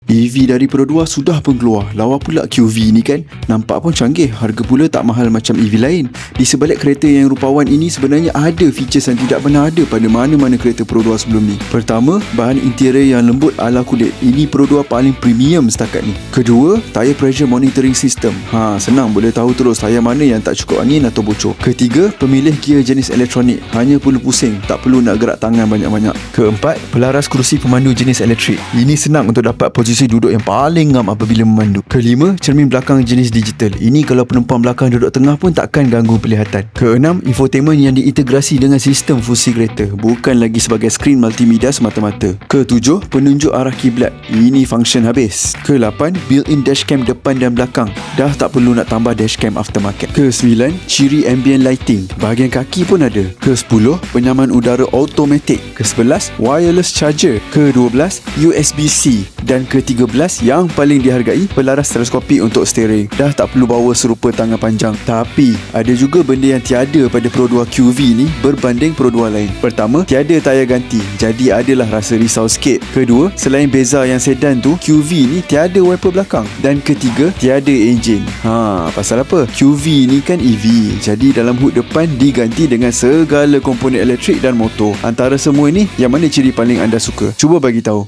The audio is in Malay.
EV dari Pro 2 sudah pun keluar. Lawa pula QV ni kan. Nampak pun canggih. Harga pula tak mahal macam EV lain. Di sebalik kereta yang rupawan ini sebenarnya ada features yang tidak pernah ada pada mana-mana kereta Pro 2 sebelum ni. Pertama, bahan interior yang lembut ala kulit. Ini Pro 2 paling premium setakat ni. Kedua, tire pressure monitoring system. Senang boleh tahu terus tayar mana yang tak cukup angin atau bocor. Ketiga, pemilih gear jenis elektronik. Hanya perlu pusing, tak perlu nak gerak tangan banyak-banyak. Keempat, pelaras kerusi pemandu jenis elektrik. Ini senang untuk dapat posisi duduk yang paling ngam apabila memandu. Kelima, cermin belakang jenis digital. Ini kalau penumpang belakang duduk tengah pun takkan ganggu penglihatan. Keenam, infotainment yang diintegrasi dengan sistem fusi kereta, bukan lagi sebagai skrin multimedia semata-mata. Ketujuh, penunjuk arah kiblat. Ini function habis. Kelapan, built-in dashcam depan dan belakang. Dah tak perlu nak tambah dashcam aftermarket. Kesembilan, ciri ambient lighting. Bahagian kaki pun ada. Ke-10, penyaman udara automatic. Ke-11, wireless charger. Ke-12, USB-C. Dan ke-13, yang paling dihargai, pelaras teleskopik untuk steering. Dah tak perlu bawa serupa tangan panjang. Tapi ada juga benda yang tiada pada Pro 2 QV ni berbanding Pro 2 lain. Pertama, tiada tayar ganti, jadi adalah rasa risau sikit. Kedua, selain beza yang sedan tu, QV ni tiada wiper belakang. Dan ketiga, tiada enjin. Pasal apa? QV ni kan EV, jadi dalam hood depan diganti dengan segala komponen elektrik dan motor. Antara semua ni, yang mana ciri paling anda suka? Cuba bagi tahu.